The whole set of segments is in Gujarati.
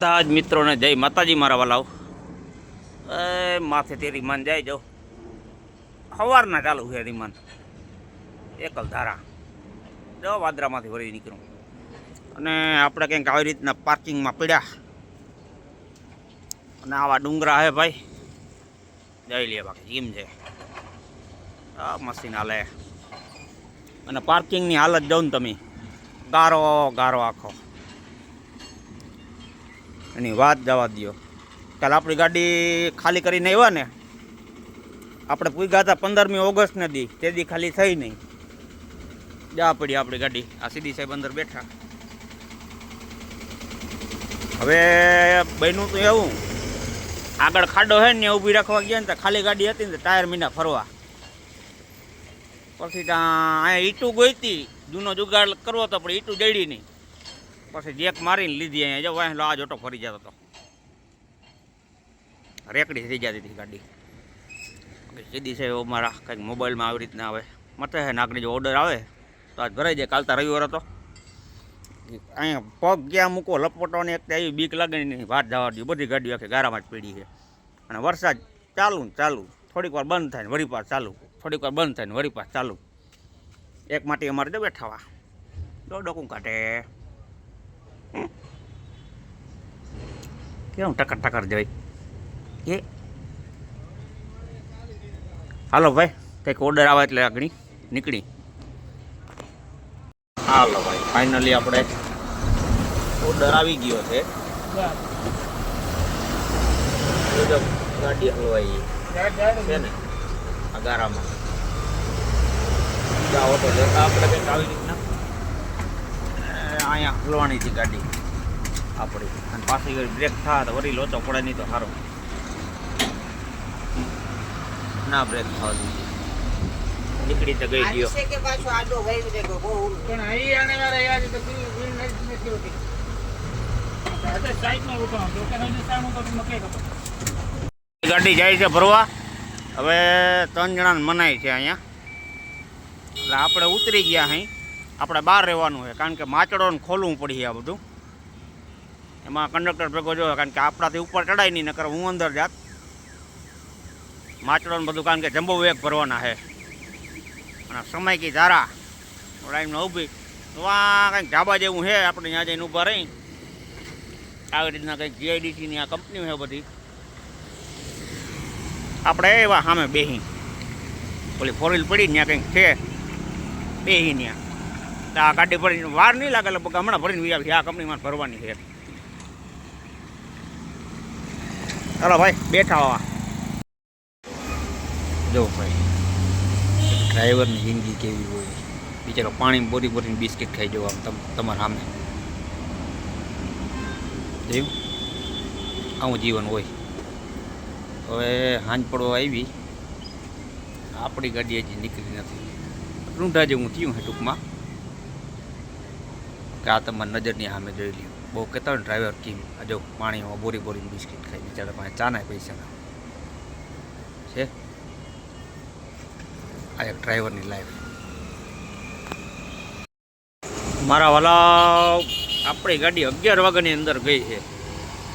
તાજ મિત્રોને જય માતાજી મારા વાલાઓ. માથે તે રીમાન જાય જો સવારના ચાલુ છે રીમાન એકલ ધારા જો વાદરામાંથી વળી નીકળું અને આપણે કંઈક આવી રીતના પાર્કિંગમાં પડ્યા અને આવા ડુંગરા હે ભાઈ જઈ લે બાકી જીમ છે મશીન હાલે અને પાર્કિંગની હાલત જોઉં ને તમે ગારો ગારો આખો એની વાત જવા દો. કાલ આપણી ગાડી ખાલી કરીને આવ્યા ને આપણે પૂગ્યા હતા 15મી ઓગસ્ટને દી તે દી ખાલી થઈ નહીં જા પડી આપણી ગાડી. આ સીધી સાહેબ અંદર બેઠા. હવે બન્યું તો એવું આગળ ખાડો છે ને ઊભી રાખવા ગયા ને તો ખાલી ગાડી હતી ને ટાયર મીના ફરવા પછી ત્યાં અહીંયા ઈટું ગોઈતી જૂનો જુગાડ કરવો તો પણ ઈટું જડી નહીં પછી જેક મારીને લીધી અહીંયા જો વાહેલો આ જોટો ફરી જતો હતો રેકડી થઈ જતી હતી ગાડી. સીધી છે મારા કંઈક મોબાઈલમાં આવી રીતના આવે મતે છે નાગની જો ઓર્ડર આવે તો આજ ભરાઈ જાય. કાલતા રવિવાર હતો અહીંયા પગ ક્યાં મૂકો લપોટવાની એક એવી બીક લાગે નહીં વાત જવા દઉં. બધી ગાડીઓ આખી ગારામાં જ પડી છે અને વરસાદ ચાલુ ને ચાલુ થોડીક વાર બંધ થાય ને વળી પાસ ચાલુ થોડીક વાર બંધ થાય ને વળી પાસ ચાલુ. એક માટી અમારે જો બેઠાવા જો ડોકું કાઢે કેવું ટકર ટકર જવાય એ હાલો ભાઈ કંઈક ઓર્ડર આવે એટલે આગળ નીકળી. હાલો ભાઈ ફાઇનલી આપણે ઓર્ડર આવી ગયો છે. ગાડી હલવાઈ છે ને આ ગારામાં જાઓ તો લેતા આપણે કંઈક આવી રીતના અહીંયા હલવાની હતી ગાડી આપણી અને પાછી બ્રેક થાય તો વળી લોચો પડે નહીં તો સારો ના બ્રેક થવા દીધી નીકળી તો ગઈ ગયો. ગાડી જાય છે ભરવા. હવે 3 જણાને મનાય છે અહીંયા એટલે આપણે ઉતરી ગયા અહીં આપણે બહાર રહેવાનું છે કારણ કે માચડોને ખોલવું પડી આ બધું. એમાં કંડક્ટર ભેગો જોયો કારણ કે આપણાથી ઉપર ચડાય નહીં નકર હું અંદર જાત માચડોને બધું કારણ કે જમ્બો વેગ ભરવાના છે અને સમય કી ધારા લાઈનમાં ઊભી તો આ કંઈક ઢાબા જેવું છે આપણે ત્યાં જઈને ઊભા રહી આવી રીતના કંઈક જીઆઈડીસીની આ કંપનીઓ છે બધી. આપણે એવા સામે બેહી ઓલી 4 વ્હીલ પડી ત્યાં કંઈક છે બેહી ત્યાં આ ગાડી ભરીને વાર નહીં લાગે લગભગ હમણાં ભરીને આવી આ કંપનીમાં ભરવાની છે. ચાલો ભાઈ બેઠા હોવા જો ભાઈ ડ્રાઈવરની જિંદગી કેવી હોય બિચારો પાણી બોરી બોરીને બિસ્કિટ ખાઈ જવું આમ તમારા સામે જોયું આવું જીવન હોય. હવે હાંજ પડવા આવી આપણી ગાડી હજી નીકળી નથી રૂંઢા જેવું થયું છે ટૂંકમાં કે આ તમારી નજરની સામે જોઈ લ્યો. બહુ કહેતા ડ્રાઈવર કેમ આ જો પાણીમાં બોરી બોરીને બિસ્કિટ ખાઈ બિચારા પાસે ચાના પૈસા છે. આ એક ડ્રાઈવરની લાઈફ. મારા વાલા આપણી ગાડી 11 વાગ્યાની અંદર ગઈ છે.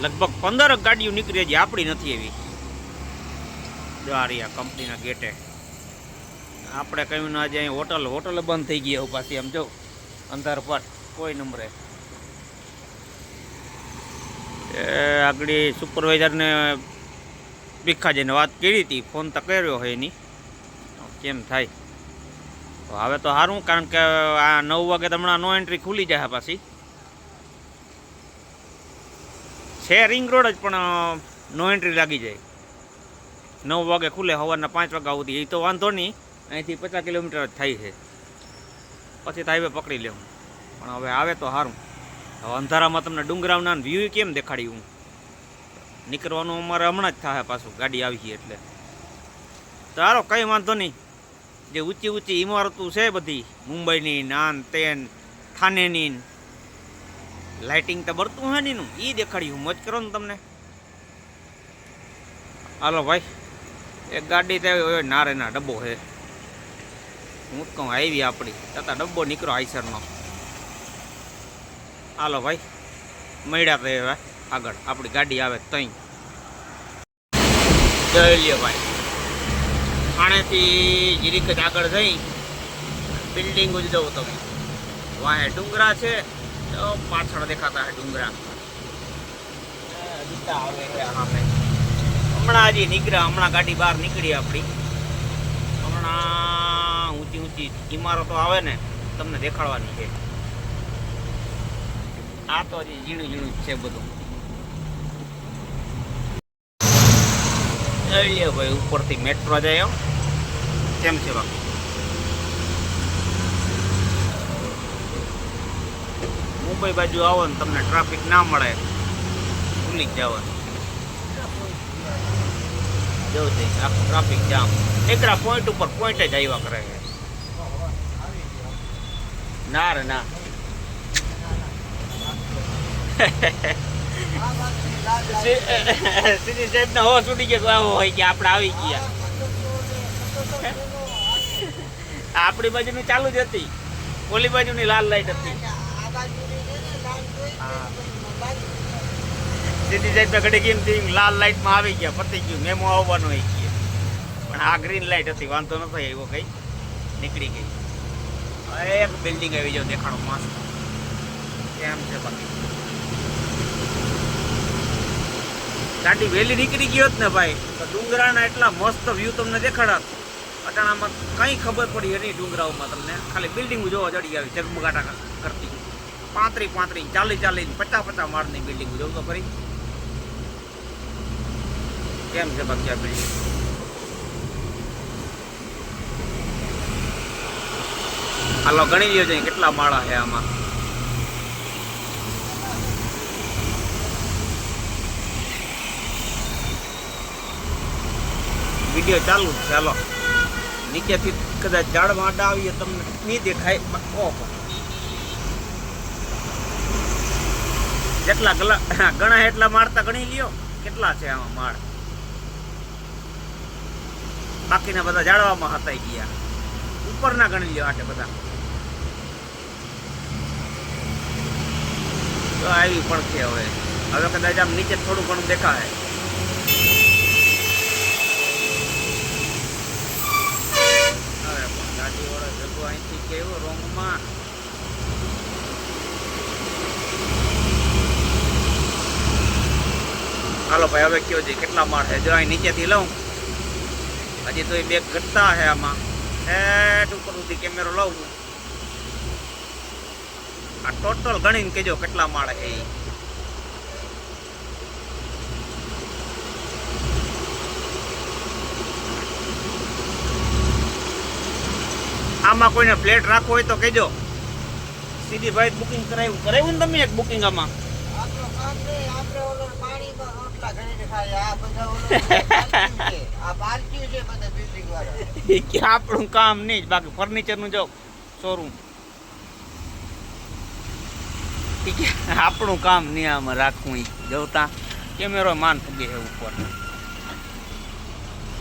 લગભગ 15 ગાડીઓ નીકળી હજી આપણી નથી એવી. જો આ રહી આ કંપનીના ગેટે આપણે કહ્યું ના આજે અહીં હોટલ બંધ થઈ ગઈ એવું પાછી આમ જો અંધાર પર કોઈ નંબરે આગળ સુપરવાઇઝરને ભીખાજીને વાત કરી હતી ફોન તો કર્યો હોય એની કેમ થાય હવે તો સારું કારણ કે આ 9 વાગે તો હમણાં નો એન્ટ્રી ખુલી જાય પાછી છે રિંગ રોડ જ પણ નો એન્ટ્રી લાગી જાય 9 વાગે ખુલે સવારના 5 વાગ્યા સુધી એ તો વાંધો નહીં અહીંથી 50 કિલોમીટર જ થાય છે પછી તો હાઈવે પકડી લેવું પણ હવે આવે તો સારું. હવે અંધારામાં તમને ડુંગરાવના વ્યૂ કેમ દેખાડ્યું નીકળવાનું અમારે હમણાં જ થાય પાછું ગાડી આવી છે એટલે ચાલો કંઈ વાંધો નહીં. જે ઊંચી ઊંચી ઇમારતો છે બધી મુંબઈની નાન તેન ઠાનેની લાઇટિંગ તો બરતું હે નીનું એ દેખાડ્યું મોજ કરો ને તમને. હાલો ભાઈ એક ગાડી તો નારેના ડબ્બો છે હું જ કહું આવી આપણી છતાં ડબ્બો નીકળો આઈસરનો. હાલો ભાઈ મળ્યા તો હવે આગળ આપણી ગાડી આવે તઈ જોઈ લ્યો ભાઈ. આણેથી જીરીક જ આગળ જઈ બિલ્ડિંગ જ જવું તમે. વાહે ડુંગરા છે, તો પાછળ દેખાતા હે ડુંગરા. આવે છે સામે. હમણાં હજી નીકળ્યા, હમણાં ગાડી બહાર નીકળી આપણી. હમણાં ઊંચી ઊંચી ઇમારતો આવે ને તમને દેખાડવાની છે. આ તો હજી ઝીણું ઝીણું જ છે બધું. ભાઈ ઉપરથી મેટ્રો જાય એમ કેમ છે બાકી. મુંબઈ બાજુ આવો ને તમને ટ્રાફિક ના મળે, ભૂલી જ જવાનું. જવું છે આખું ટ્રાફિક જામ. એકરા પોઈન્ટ ઉપર પોઈન્ટ જ આવ્યા કરે છે. ના રે ના. સીધી સાહેબ ને હોશ ઉડી ગયો આવો હોય કે આપણે આવી ગયા. આપણી બાજુની ચાલુ જ હતી, ઓલી બાજુની લાલ લાઈટ હતી. સીધી સાહેબ ને ઘડી કેમ થી લાલ લાઈટમાં આવી ગયા, પતી ગયું, મેમો આવવાનો હોય ગયા. પણ આ ગ્રીન લાઈટ હતી, વાંધો ન થાય એવો કઈ, નીકળી ગઈ. એક બિલ્ડિંગ આવી જાવ દેખાડો મસ્ત કેમ છે બાકી. ગાડી વહેલી નીકળી ગયો જ ને ભાઈ તો ડુંગરાના એટલા મસ્ત વ્યૂ તમને દેખાડત. અટાણામાં કંઈ ખબર પડી નહીં ડુંગરાઓમાં તમને, ખાલી બિલ્ડિંગ જોવા ચડી આવી ઝગમગાટા કરતી. 35 40 50 માળની બિલ્ડિંગ જોઉં તો ખરી કેમ છે બાકી આ બિલ્ડિંગ. હાલો ગણી લ્યો છે કેટલા માળા છે આમાં. વિડીયો ચાલુ છે. ચાલો નીચેથી કદાચ ઝાડમાં આડા આવીએ તમને નહીં દેખાય. ઓહો જેટલા ગણા એટલા માળતા ગણી લ્યો કેટલા છે આમાં માળ. બાકીના બધા ઝાડવામાં હતાઈ ગયા. ઉપરના ગણી લ્યો આટલે બધા. તો આવી પડશે હવે. હવે કદાચ આમ નીચે થોડું ઘણું દેખાય. અહીંથી કેવો રોંગમાં હાલો ભાઈ હવે કયો છે કેટલા માળ છે. જો અહીં નીચેથી લઉં હજી તો એ બે ઘટતા છે આમાં. હેઠ ઉપર સુધી કેમેરો લઉં છું. આ ટોટલ ગણીને કેજો કેટલા માળ છે. આમાં કોઈને ફ્લેટ રાખવો હોય તો કહેજો. સીધી ભાઈ બુકિંગ કરાવ્યું ને તમે એક બુકિંગ આમાં. આપણું કામ નહીં બાકી ફર્નિચર નું જો શોરૂમ. આપણું કામ નહીં આમાં રાખવું. જવતા કેમેરો માન ફૂગે છે ઉપર.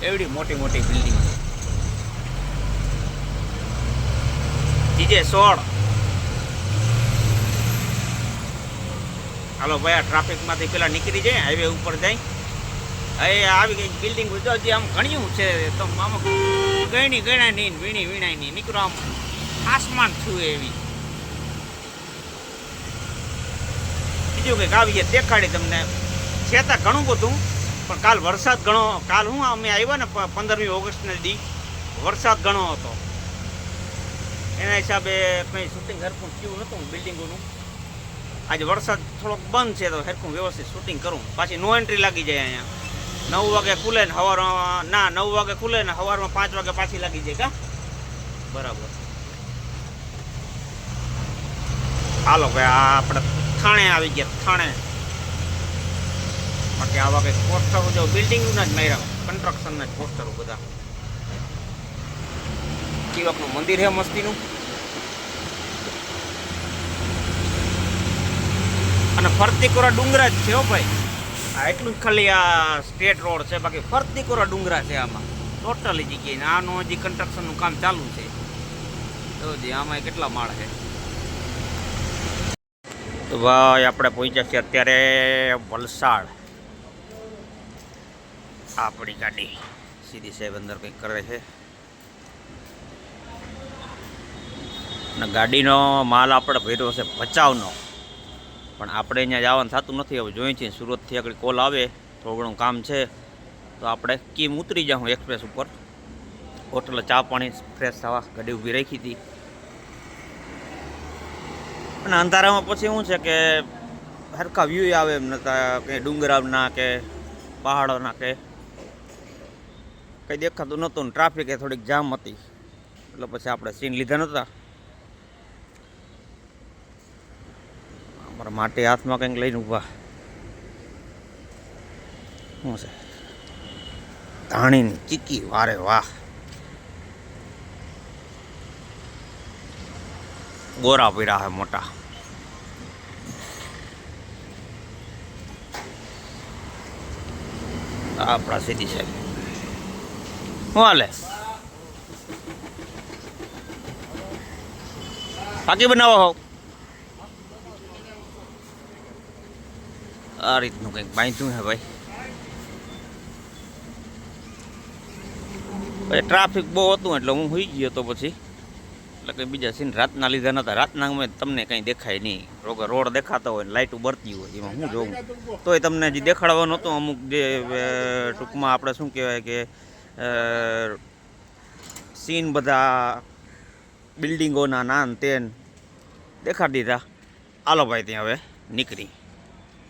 એવડી મોટી મોટી બિલ્ડિંગ. DJ16 હાલો ભાઈ આ ટ્રાફિકમાંથી પેલા નીકળી જાય, હાઈવે ઉપર જાય. હવે આવી ગઈ બિલ્ડિંગ હજી આમ ઘણ્યું છે તો આમાં ગણાય નહીં વીણાય નહીં નીકળો આમ આસમાન છું એવી. બીજું કંઈક આવી દેખાડી તમને છેતા ઘણું બધું. પણ કાલ વરસાદ ઘણો. કાલ હું અમે આવ્યા ને 15મી ઓગસ્ટને દી વરસાદ ઘણો હતો. એના હિસાબે કંઈ શૂટિંગ હરખું થયું નહોતું બિલ્ડિંગોનું. આજે વરસાદ થોડોક બંધ છે તો હરખું વ્યવસ્થિત શૂટિંગ કરું. પાછી નો એન્ટ્રી લાગી જાય અહીંયા. 9 વાગે ખુલે ને સવારમાં 9 વાગે ખુલે ને સવારમાં 5 વાગે પાછી લાગી જાય કા બરાબર. હાલો ભાઈ આ આપણે થાણે આવી ગયા. થાણે બાકી આવા કંઈક પોસ્ટરો જો બિલ્ડિંગના જ માર્યા, કન્સ્ટ્રક્શનના જ પોસ્ટરો બધા. ચીવકનું મંદિર છે મસ્તીનું. અને ફરતી કોરા ડુંગરા જ છે હો ભાઈ. આ એટલું જ ખાલી આ સ્ટેટ રોડ છે, બાકી ફરતી કોરા ડુંગરા છે આમાં ટોટલી જગ્યાએ. આનું હજી કન્સ્ટ્રક્શનનું કામ ચાલુ છે. તો જી આમાં કેટલા માળ છે. તો ભાઈ આપણે પહોંચ્યા છીએ અત્યારે વલસાડ. આપણી ગાડી સીધી સાહેબ અંદર કંઈક કરે છે અને ગાડીનો માલ આપણે ભર્યો છે ભચાઉનો, પણ આપણે અહીંયા જવાનું થતું નથી. હવે જોઈએ છીએ સુરતથી આગળ કોલ આવે, થોડું ઘણું કામ છે તો આપણે કીમ ઉતરી જાઉં એક્સપ્રેસ ઉપર. હોટલે ચા પાણી ફ્રેશ થવા ગાડી ઊભી રાખી હતી. અને અંધારામાં પછી શું છે કે સરખા વ્યૂ આવે એમ નતા, કંઈ ડુંગરાના કે પહાડોના કે કંઈ દેખાતું નહોતું ને ટ્રાફિક એ થોડીક જામ હતી, એટલે પછી આપણે સીન લીધા નહોતા. અમારા માટે હાથમાં કંઈક લઈને ઊભા. શું છે? ધાણીની ચીકી, વારે વાહ. ગોરા પીરા હે મોટા. આપણા સીધી સાહેબ શું હાલે? બાકી બનાવો હો આ રીતનું કંઈક બાંધ્યું હે ભાઈ. ટ્રાફિક બહુ હતું એટલે હું સુઈ ગયો તો પછી, એટલે કંઈ બીજા સીન રાતના લીધા નહોતા. રાતના અમે તમને કંઈ દેખાય નહીં, રોડ દેખાતા હોય ને લાઇટું બળતી હોય, એમાં હું જોઉં તોય તમને જે દેખાડવાનું હતું અમુક જે ટૂંકમાં આપણે શું કહેવાય કે સીન બધા બિલ્ડિંગોના નાન તેન દેખાડી દીધા. હાલો ભાઈ ત્યાં હવે નીકળી.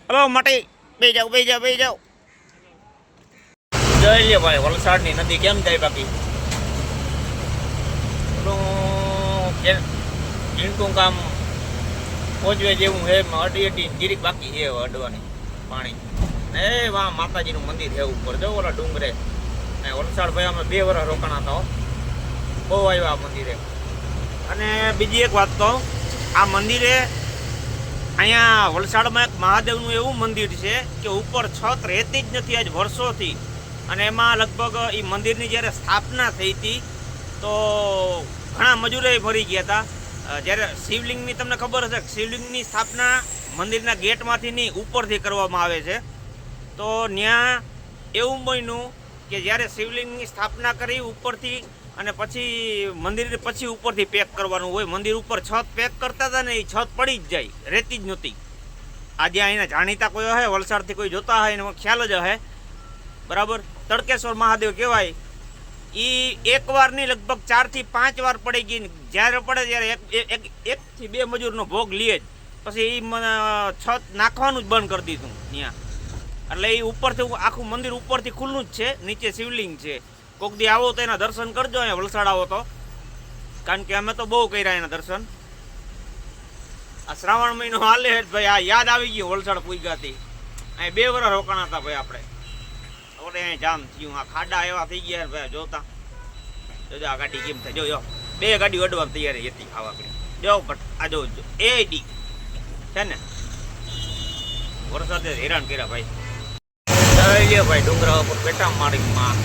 હલો માટી બે જાઓ બે જાઓ બે જાઓ. જઈ લે ભાઈ વલસાડની નદી કેમ જાય બાકી ઈંટું કામ પહોંચવે જેવું હે. અડી ગીરીક બાકી છે અડવાની પાણી ને. વાહ માતાજીનું મંદિર છે ઉપર, જો ઓલા ડુંગરે. ને વલસાડ ભાઈ અમે 2 વર્ષ રોકાણા હતા, બહુ આવ્યા આ મંદિરે. અને બીજી એક વાત કહું, આ મંદિરે અહીંયા વલસાડમાં એક મહાદેવનું એવું મંદિર છે કે ઉપર છત રહેતી જ નથી આજ વર્ષોથી. અને એમાં લગભગ એ મંદિરની જ્યારે સ્થાપના થઈ હતી તો ઘણા મજૂરો ફરી ગયા હતા. જ્યારે શિવલિંગની તમને ખબર હશે, શિવલિંગની સ્થાપના મંદિરના ગેટમાંથી નહીં ઉપરથી કરવામાં આવે છે. તો ત્યાં એવું બન્યું કે જ્યારે શિવલિંગની સ્થાપના કરી ઉપરથી, અને પછી મંદિર પછી ઉપરથી પેક કરવાનું હોય. મંદિર ઉપર છત પેક કરતા હતા ને એ છત પડી જ જાય, રહેતી જ નહોતી. આજે અહીંના જાણીતા કોઈ હશે વલસાડથી કોઈ જોતા હોય એને ખ્યાલ જ હશે બરાબર. તડકેશ્વર મહાદેવ કહેવાય. એ એક વાર નહીં લગભગ 4 થી 5 વાર પડી ગઈ. જ્યારે પડે ત્યારે એક થી 2 મજૂરનો ભોગ લે જ. પછી એ છત નાખવાનું જ બંધ કરી દીધું ત્યાં. એટલે એ ઉપરથી આખું મંદિર ઉપરથી ખુલ્લું જ છે, નીચે શિવલિંગ છે. કોક દી આવો તો એના દર્શન કરજો અહીંયા વલસાડ આવો તો, કારણ કે અમે તો બહુ કર્યા એના દર્શન. આ શ્રાવણ મહિનો હાલે છે ભાઈ, આ યાદ આવી ગયું વલસાડ પૂગ્યાથી. અહીં 2 વર્ષ રોકાણા હતા ભાઈ આપણે. હવે અહીં જામ થયું, આ ખાડા એવા થઈ ગયા ભાઈ જોતા. જોજો આ ગાડી કેમ થાય, જો 2 ગાડી અડવાની તૈયારી હતી આવા કરી. જો આ જો એડી છે ને, વરસાદે હેરાન કર્યા ભાઈ. ભાઈ ડુંગરા ઉપર પેટા માળીમાં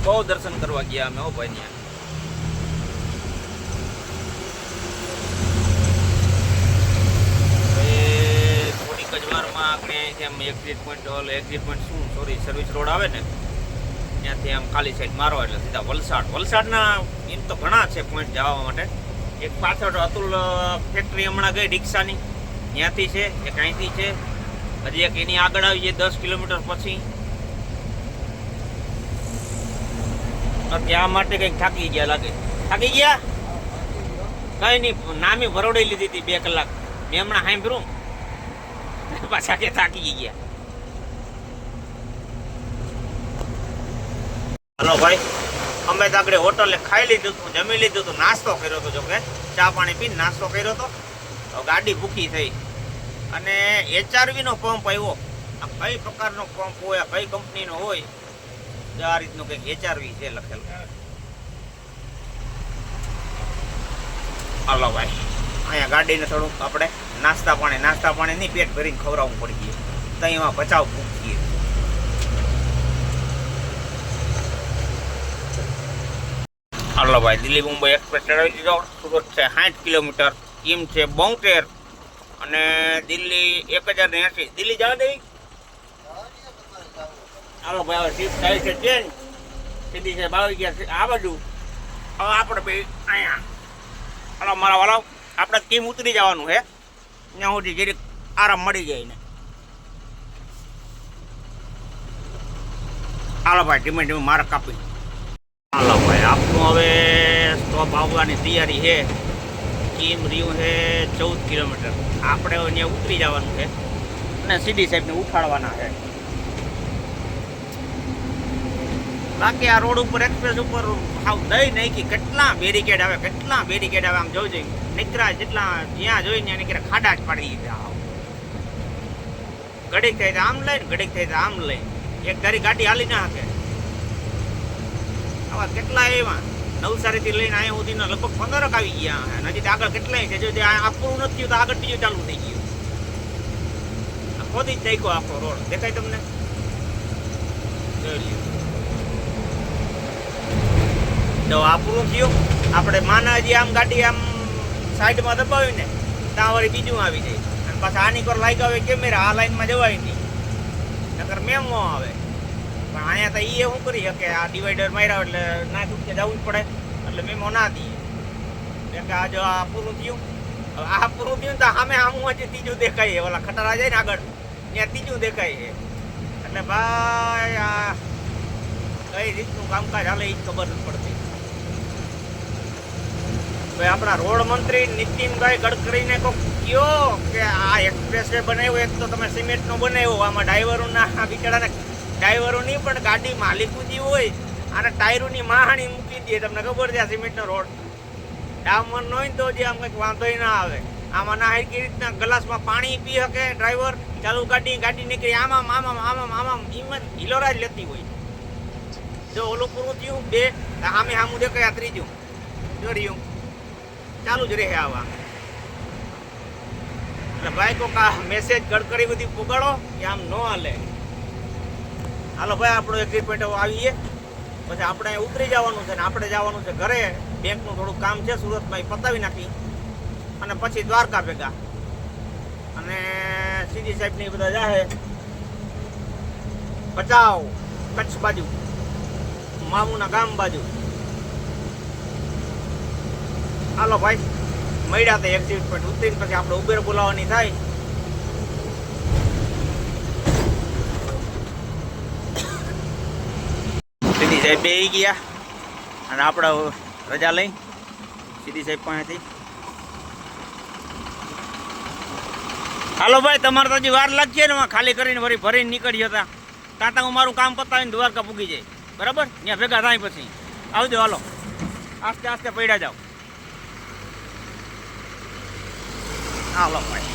બહુ દર્શન કરવા ગયા અમે. ભાઈ ત્યાં થોડીક જ વારમાં આપણે એક્ઝિટ પોઈન્ટ શું સોરી સર્વિસ રોડ આવે ને ત્યાંથી આમ ખાલી સાઈડ મારો એટલે સીધા વલસાડ. વલસાડના એમ તો ઘણા છે પોઈન્ટ જવા માટે. એક પાછળ અતુલ ફેક્ટરી હમણાં ગઈ રિક્ષાની, ત્યાંથી છે. એક અહીંથી છે, હજી એક એની આગળ આવી જાય 10 કિલોમીટર પછી. ત્યાં માટે કંઈક થાકી ગયા લાગે. થાકી ગયા કઈ નહીં, નામી ભરોડી લીધી હતી 2 કલાક. મેં હમણાં સાંભળ્યું પાછા કે થાકી ગયા. હલો ભાઈ, અમે તો આગળ હોટલે ખાઈ લીધું હતું, જમી લીધું હતું, નાસ્તો કર્યો હતો. જોકે ચા પાણી પીને નાસ્તો કર્યો હતો. ગાડી ભૂખી થઈ અને HRV નો પંપ આવ્યો. આ કઈ પ્રકારનો પંપ હોય, કઈ કંપનીનો હોય, આ રીતનું કંઈક HRV છે લખેલું. હાલો ભાઈ, અહીંયા ગાડીને થોડુંક આપણે નાસ્તા પાણી નહીં પેટ ભરીને ખવડાવવું પડી ગયું. તો એમાં બચાવ ભૂખીએ. હાલો ભાઈ, દિલ્હી મુંબઈ એક્સપ્રેસ ચડાવી દીધો. સુરત છે 60 કિલોમીટર, કિમ છે 72 અને દિલ્હી 1080. દિલ્હી જવા દે. હાલો ભાઈ હવે શિફ્ટ થાય છે ચેન્જ. સીધી છે બાવી ગયા છે આ બાજુ. હવે આપણે બે અહીંયા હાલો મારા વાળો આપણે કિમ ઉતરી જવાનું છે ત્યાં સુધી જરીક આરામ મળી જાય ને. હાલો ભાઈ ધીમે ધીમે મારે કાપી. હાલો ભાઈ આપણું હવે સ્ટોપ આવવાની તૈયારી છે. કિમ રહ્યું છે 14 કિલોમીટર. આપણે હવે ત્યાં ઉતરી જવાનું છે અને સીડી સાહેબને ઉઠાડવાના છે. બાકી આ રોડ ઉપર એક્સપ્રેસ ઉપર હાવ દઈ નાખી કેટલા બેરિકેડ આવે આમ જોઈ નીકળ્યા જેટલા જ્યાં જોઈ ત્યાં નીકળ્યા ખાડા જ પાડી દીધા. ઘડીક થાય તો આમ લઈને ઘડીક થાય તો આમ લઈને એક ધારી ગાડી હાલી ના શકે. આવા કેટલા એવા નવસારીથી લઈને અહીંયા સુધીના લગભગ 15 આવી ગયા. નજીક આગળ કેટલાય છે જો આ પૂરું નથી થયું તો આગળ બીજું ચાલુ થઈ ગયું. ખોદી જ નાખ્યો આખો રોડ દેખાય તમને. જોઈ લ્યો તો આ પૂરું થયું. આપણે માનાજી આમ ગાડી આમ સાઈડમાં દબાવીને ત્યાં વળી બીજું આવી જાય અને પાછા આની પર લાગ્યા હોય કેમેરા આ લાઈનમાં જવાય નહીં નકર મેમો આવે. પણ અહીંયા તો એ શું કરી શકે આ ડિવાઈડર માર્યા એટલે ના ચૂકે જવું જ પડે એટલે મેમો ના દઈએ. એટલે આ જો આ પૂરું થયું. હવે આ પૂરું થયું તો સામે આમ હજી ત્રીજું દેખાય ઓલા ખટારા જાય ને આગળ ત્યાં ત્રીજું દેખાય છે. એટલે ભાઈ આ કઈ રીતનું કામકાજ હાલે એ જ ખબર નથી પડતી. ભાઈ આપણા રોડ મંત્રી નીતિનભાઈ ગડકરીને કોક કયો કે આ એક્સપ્રેસ વે બનાવ્યો એક તો તમે સિમેન્ટનો બનાવ્યો આમાં ડ્રાઈવરોના બિચારાને ડ્રાઈવરોની પણ ગાડી માલિકુજી હોય અને ટાયરોની માહાણી મૂકી દે. તમને ખબર છે આ સિમેન્ટનો રોડ ડામર ન હોય તો જે આમ કંઈક વાંધોય ના આવે. આમાં ના હરકી રીતના ગ્લાસમાં પાણી પી શકે ડ્રાઈવર ચાલુ ગાડી નીકળી આમાં એમ જ હિલોરા જ લેતી હોય. જો ઓલું પૂરું થયું 2 સામે સામું દેખાય આ ત્રીજું જો રહ્યું ચાલુ જ રહે આવા. એટલે ભાઈ કોક આ મેસેજ ગડકરી બધી પોગાડો કે આમ ન હાલે. હાલો ભાઈ આપણો એક્ઝિટ પોઈન્ટ આવીએ પછી આપણે ઉતરી જવાનું છે ને આપણે જવાનું છે ઘરે. બેંકનું થોડું કામ છે સુરતમાં એ પતાવી નાખી અને પછી દ્વારકા ભેગા અને સીધી સાહેબ ને બધા જાહે ભચાઉ કચ્છ બાજુ મામુના ગામ બાજુ. હાલો ભાઈ મળ્યા તો એક્ઝિટ પોઈન્ટ ઉતરીને પછી આપણે ઉબેર બોલાવવાની થાય. સીધી સાહેબ બે ગયા અને આપણે રજા લઈ સીધી સાહેબ પાસેથી. હાલો ભાઈ તમારે તો હજી વાર લાગશે ને ખાલી કરીને ફરી ભરીને નીકળી જતા ત્યાં હું મારું કામ પતાવીને દ્વારકા પૂગી જાય બરાબર. ત્યાં ભેગા થાય પછી આવજો. હાલો આસ્તે આસ્તે પડ્યા જાઓ. હાલો ભાઈ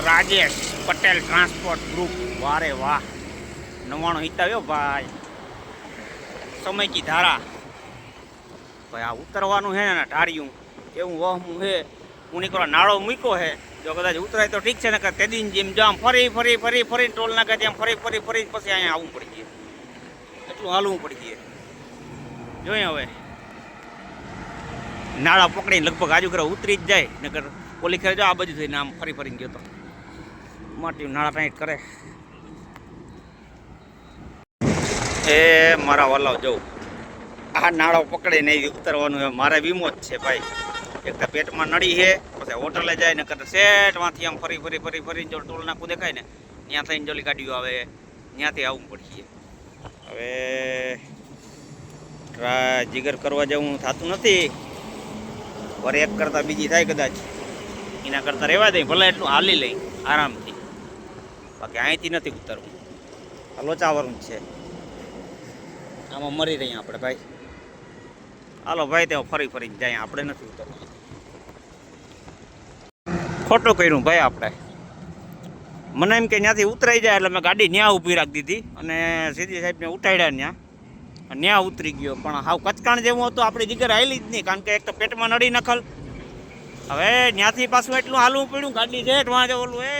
રાજેશ પટેલ ટ્રાન્સપોર્ટ ગ્રુપ વારે વાહ 99 ભાઈ. સમય કી ધારા ભાઈ આ ઉતરવાનું છે ને ઢાળ્યું એવું વહમું છે. હું નીકળો નાળો મૂક્યો છે જો કદાચ ઉતરાય તો ઠીક છે ને કે તેદી જેમ જામ ફરી ટોલ નાખે તેમ ફરી પછી અહીંયા આવવું પડી જાય. એટલું હાલવું પડી જાય. જોઈએ હવે નાળા પકડીને લગભગ આજુ કરે ઉતરી જ જાય નકર ઓલી ખેર જો આ બાજુ થઈને આમ ફરીને ગયો તો માટી નાળા ટાઈટ કરે. એ મારા વાલાવ જવું આ નાળો પકડીને ઉતરવાનું મારે વીમો જ છે ભાઈ. એક તો પેટમાં નડી છે પછી હોટલે જાય ને કરતા સેટમાંથી આમ ફરી જો ટોલ નાખું દેખાય ને ત્યાં થઈને જોલી ગાડીઓ આવે ત્યાંથી આવવું પડીએ. હવે જીગર કરવા જવું થતું નથી. વરે એક કરતાં બીજી થાય કદાચ એના કરતાં રહેવા દઈ ભલે એટલું હાલી લઈ આરામથી. બાકી અહીંથી નથી ઉતરવું. આ લોચાવાળું જ છે આમાં મરી રહીએ આપણે ભાઈ. હાલો ભાઈ ત્યાં ફરીને જાય આપણે નથી ઉતરવું. ખોટું કર્યું ભાઈ આપણે. મને એમ કે ત્યાંથી ઉતરાઈ જાય એટલે મેં ગાડી ન્યા ઊભી રાખી દીધી અને સીધી સાહેબને ઉઠાડ્યા ન્યા ઉતરી ગયો. પણ હાવ કચકાણ જેવું હતું આપણી જગ્યાએ હાલી જ નહીં કારણ કે એક તો પેટમાં નડી નખલ. હવે ત્યાંથી પાછું એટલું હાલવું પડ્યું ગાડી છે વાં જ ઓલું એ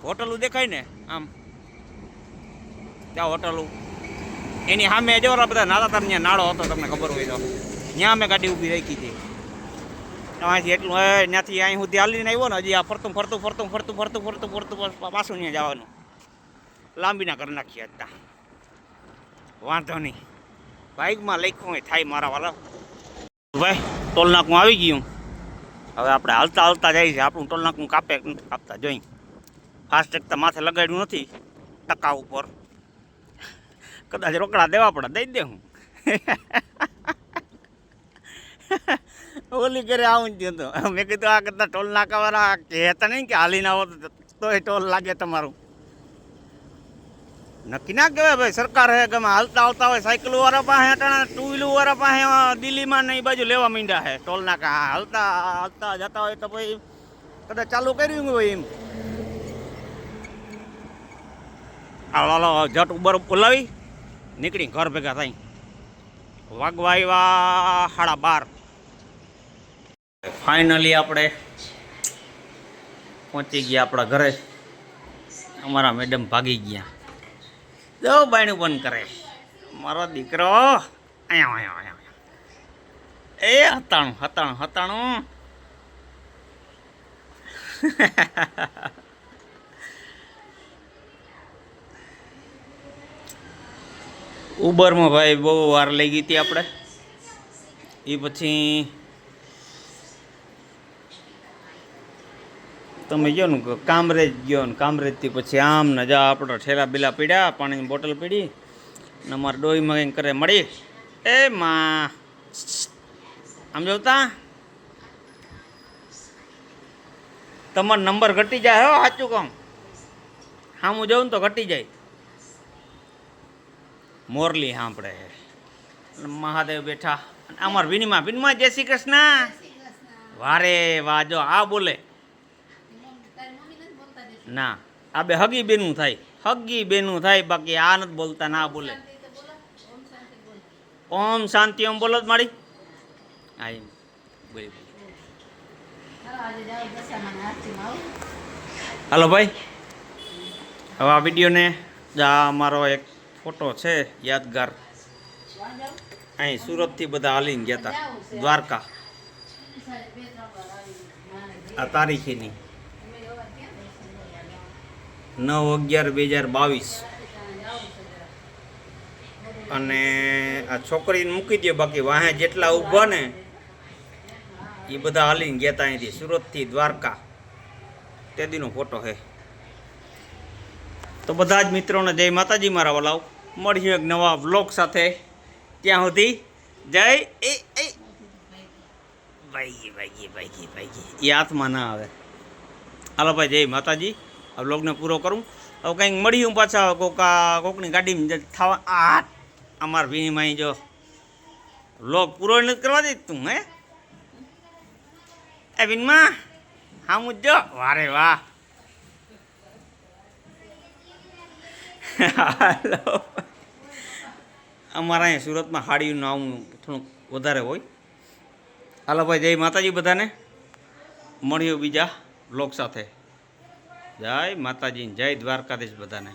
હોટલું દેખાય ને આમ ત્યાં હોટલું એની સામે જો બધા નાતા ત્યાં નાળો હતો તમને ખબર હોય તો ત્યાં મેં ગાડી ઊભી રાખી હતી. અહીંથી એટલું ત્યાંથી અહીં સુધી હાલીને આવ્યો ને હજી આ ફરતું ફરતું ફરતું ફરતું ફરતું ફરતું ફરતું પાછું ત્યાં જવાનું લાંબીના કરી નાખીએ હતા વાંધો નહીં બાઇકમાં લખ્યું હોય થાય મારા વાળા ભાઈ ટોલનાકું આવી ગયું હવે આપણે હાલતા હાલતા જાય છે આપણું ટોલનાકું કાપે કાપતા જોઈ ફાસ્ટેગ તો માથે લગાડ્યું નથી ટકા ઉપર કદાચ રોકડા દેવા પડે દઈ દે હું ઓલી કરે આવું જ તો મેં કીધું આ કરતા ટોલ નાકાવાળા કહેતા નહીં કે હાલીને આવો તો એ ટોલ લાગે તમારું નક્કી ના કહેવાય ભાઈ સરકાર હે ગમે હાલતા આવતા હોય સાયકલ વાળા પાસે અટાણા ટુ વ્હીલર વાળા પાસે દિલ્હીમાં ને એ બાજુ લેવા માંડ્યા છે ટોલ નાકા હાલતા હાલતા જતા હોય તો ભાઈ કદાચ ચાલુ કર્યું હોય એમ હાલો જટ ઉબર બોલાવી નીકળી ઘર ભેગા થઈ વાગવા આવ્યા 12:30 ફાઇનલી આપણે પહોંચી ગયા આપણા ઘરે અમારા મેડમ ભાગી ગયા જો બાયણું બંધ કરે મારો દીકરો અહીંયા એ હતાણું ઉબરમાં ભાઈ બહુ વાર લઈ ગઈ હતી આપણે એ પછી તમે ગયો ને કામરેજ ગયો ને કામરેજથી પછી આમ ને જા આપણો ઠેલા બીલા પીડ્યા પાણીની બોટલ પીડી ને અમારે ડોહીમાં કંઈક કરે મળી એ માં આમ જોતા તમારો નંબર ઘટી જાય હો સાચું કામ હા હું જાઉં ને તો ઘટી જાય મોરલી સાંભળે મહાદેવ બેઠા અમાર વિનીમાં જય શ્રી કૃષ્ણ વારે વાહ જો આ બોલે ના આ બે હગી બેનું થાય બાકી આ નથી બોલતા ના બોલે ઓમ શાંતિ ઓમ બોલો જ મારી હા એમ બોલી હાલો ભાઈ હવે આ વિડીયોને અમારો એક ફોટો છે યાદગાર અહીં સુરતથી બધા હાલીને ગયા હતા દ્વારકા આ તારીખની 9/11/2022 અને આ છોકરીને મૂકી દે બાકી વાહે જેટલા ઊભા ને એ બધા હાલીને ગયા હતા અહીંથી સુરતથી દ્વારકા તે દીનો ફોટો છે તો બધા જ મિત્રોને જય માતાજી મારા વાલાઓ મળીએ એક નવા વ્લોગ સાથે ત્યાં સુધી જય ભાઈ એ હાથમાં ના આવે હાલો ભાઈ જય માતાજી આ વ્લોગને પૂરો કરું હવે કંઈક મળ્યું પાછા કોકની ગાડીમાં થવા આ અમારા ભીણીમાં જો વ્લોગ પૂરો નથી કરવા દે તું હે એ વિનમાં હા મુજો વારે વાહ હાલો અમારા અહીંયા સુરતમાં હાડીનું નામ થોડુંક વધારે હોય હાલો ભાઈ જય માતાજી બધાને મળ્યો બીજા વ્લોગ સાથે જય માતાજી જય દ્વારકાધીશ બધાને